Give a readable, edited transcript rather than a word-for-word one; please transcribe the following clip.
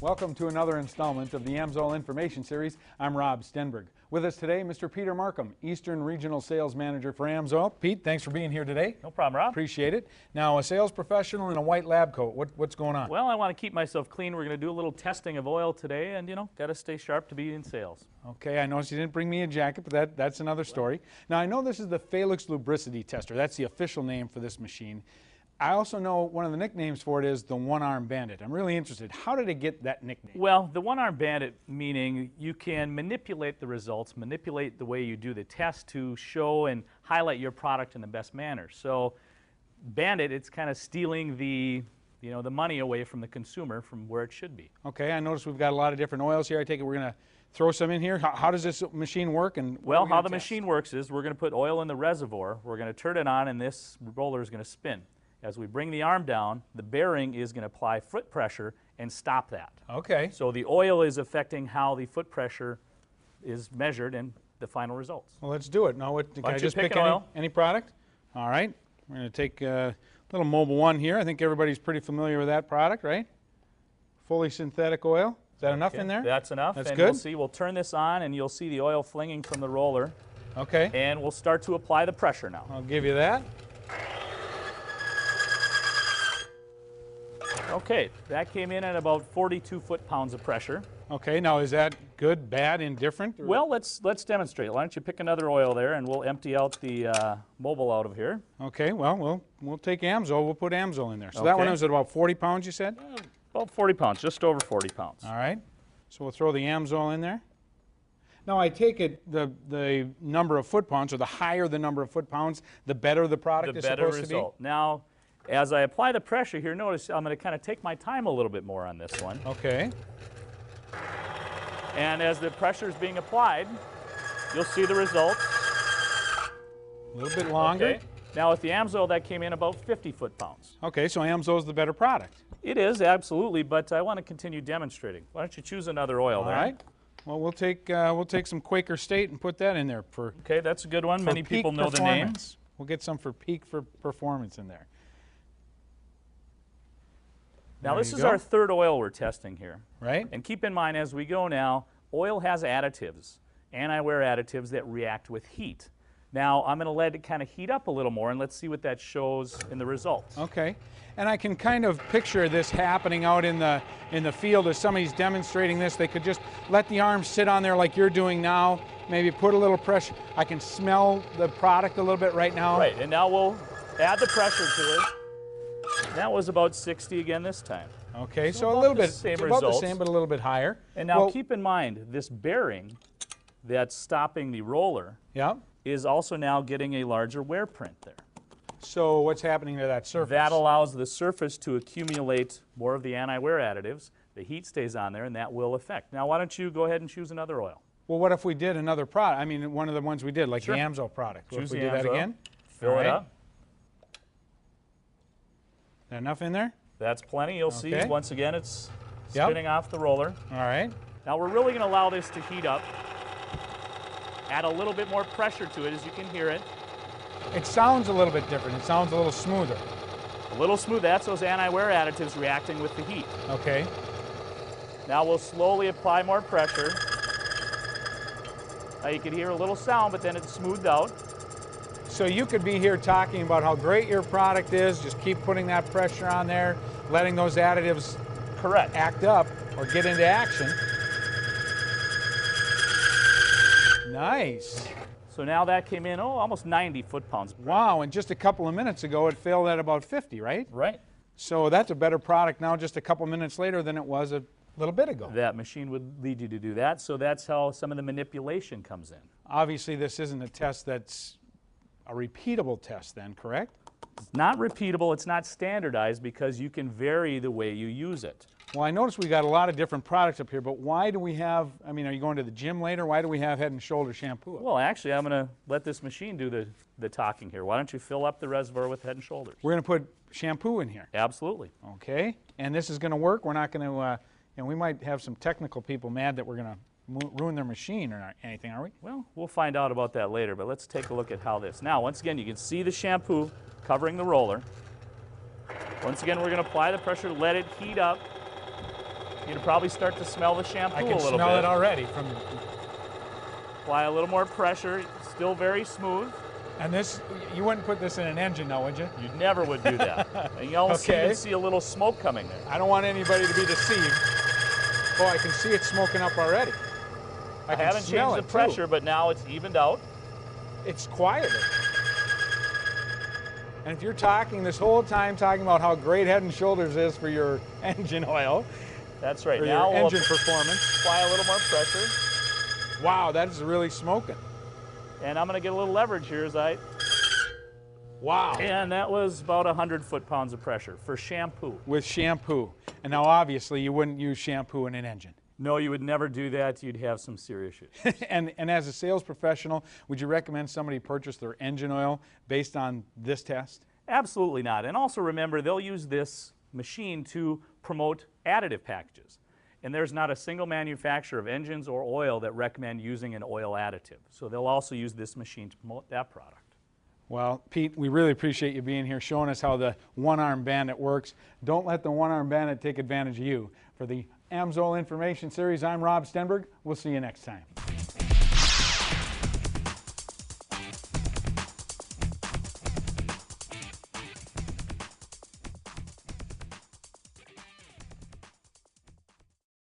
Welcome to another installment of the AMSOIL Information Series. I'm Rob Stenberg. With us today, Mr. Peter Markham, Eastern Regional Sales Manager for AMSOIL. Pete, thanks for being here today. No problem, Rob. Appreciate it. Now, a sales professional in a white lab coat. What's going on? Well, I want to keep myself clean. We're going to do a little testing of oil today, and got to stay sharp to be in sales. Okay, I noticed you didn't bring me a jacket, but that's another story. Now, I know this is the Felix Lubricity Tester. That's the official name for this machine. I also know one of the nicknames for it is the Arm Bandit. I'm really interested. How did it get that nickname? Well, the Arm Bandit, meaning you can manipulate the results, manipulate the way you do the test to show and highlight your product in the best manner. So, Bandit, it's kind of stealing the money away from the consumer from where it should be. Okay, I noticed we've got a lot of different oils here. I take it we're going to throw some in here. How does this machine work? And well, how the machine works is we're going to put oil in the reservoir. We're going to turn it on, and this roller is going to spin. As we bring the arm down, the bearing is going to apply foot pressure and stop that. Okay. So the oil is affecting how the foot pressure is measured in the final results. Well, let's do it. Now, can I just pick oil? any product? All right. We're going to take a little Mobile One here. I think everybody's pretty familiar with that product, right? Fully synthetic oil. Is that enough in there? That's enough. That's and good. We'll see. We'll turn this on, and you'll see the oil flinging from the roller. Okay. And we'll start to apply the pressure now. I'll give you that. Okay, that came in at about 42 foot-pounds of pressure. Okay, now is that good, bad, indifferent? Or? Well, let's demonstrate. Why don't you pick another oil there, and we'll empty out the Mobile out of here. Okay, well, we'll take AMSOIL. We'll put AMSOIL in there. So that one was at about 40 pounds, you said? About 40 pounds, just over 40 pounds. All right, so we'll throw the AMSOIL in there. Now, I take it the number of foot-pounds, or the higher the number of foot-pounds, the better the product is supposed to be? Now, as I apply the pressure here, notice I'm going to kind of take my time a little bit more on this one. Okay. And as the pressure is being applied, you'll see the results. A little bit longer. Okay. Now with the AMSOIL, that came in about 50 foot-pounds. Okay, so AMSOIL is the better product. It is, absolutely, but I want to continue demonstrating. Why don't you choose another oil there? All right. Well, we'll take some Quaker State and put that in there for. Okay, that's a good one. Many people know the name. We'll get some for peak for performance in there. Now this is our third oil we're testing here. Right. And keep in mind as we go now, oil has additives, anti-wear additives that react with heat. Now I'm going to let it kind of heat up a little more, and let's see what that shows in the results. Okay. And I can kind of picture this happening out in the field as somebody's demonstrating this. They could just let the arm sit on there like you're doing now, maybe put a little pressure. I can smell the product a little bit right now. Right, and now we'll add the pressure to it. That was about 60 again this time. Okay, so a little bit, about the same, but a little bit higher. And now keep in mind, this bearing that's stopping the roller is also now getting a larger wear print there. So what's happening to that surface? That allows the surface to accumulate more of the anti-wear additives. The heat stays on there, and that will affect. Now, why don't you go ahead and choose another oil? Well, what if we did another product? I mean, one of the ones we did, like the AMSOIL product. Choose if we the do that again? Fill it up. Enough in there? That's plenty. You'll see, once again, it's spinning off the roller. All right. Now, we're really going to allow this to heat up. Add a little bit more pressure to it, as you can hear it. It sounds a little bit different. It sounds a little smoother. A little smooth. That's those anti-wear additives reacting with the heat. Okay. Now we'll slowly apply more pressure. Now you can hear a little sound, but then it's smoothed out. So you could be here talking about how great your product is, just keep putting that pressure on there, letting those additives act up or get into action. Nice. So now that came in, almost 90 foot-pounds. Wow, and just a couple of minutes ago it failed at about 50, right? Right. So that's a better product now just a couple minutes later than it was a little bit ago. That machine would lead you to do that, so that's how some of the manipulation comes in. Obviously this isn't a test that's a repeatable test then, correct? It's not repeatable, it's not standardized because you can vary the way you use it. Well, I noticed we got a lot of different products up here, but why do we have, I mean, are you going to the gym later? Why do we have Head and Shoulder shampoo? Well, actually, I'm going to let this machine do the talking here. Why don't you fill up the reservoir with Head and Shoulders? We're going to put shampoo in here. Absolutely. Okay, and this is going to work? We're not going to, we might have some technical people mad that we're going to ruin their machine or anything, are we? Well, we'll find out about that later, but let's take a look at how this. Now, once again, you can see the shampoo covering the roller. Once again, we're going to apply the pressure, let it heat up. You'd probably start to smell the shampoo I a can little smell bit. it already from. Apply a little more pressure. Still very smooth. And this, you wouldn't put this in an engine now, would you? You never would do that. And you almost Okay. even see a little smoke coming there. I don't want anybody to be deceived. Oh, I can see it smoking up already. I can haven't smell changed the it, pressure, too. but now it's evened out. It's quieter. And if you're talking this whole time talking about how great Head and Shoulders is for your engine oil, That's right. for Now your we'll engine performance, apply a little more pressure. wow, that is really smoking. And I'm going to get a little leverage here as I... Wow. And that was about 100 foot-pounds of pressure for shampoo. With shampoo. And now obviously you wouldn't use shampoo in an engine. No, you would never do that. You'd have some serious issues. and as a sales professional, would you recommend somebody purchase their engine oil based on this test? Absolutely not. And also remember, they'll use this machine to promote additive packages. And there's not a single manufacturer of engines or oil that recommend using an oil additive. So they'll also use this machine to promote that product. Well, Pete, we really appreciate you being here, showing us how the One-Arm Bandit works. Don't let the One-Arm Bandit take advantage of you. For the AMSOIL Information Series, I'm Rob Stenberg. We'll see you next time.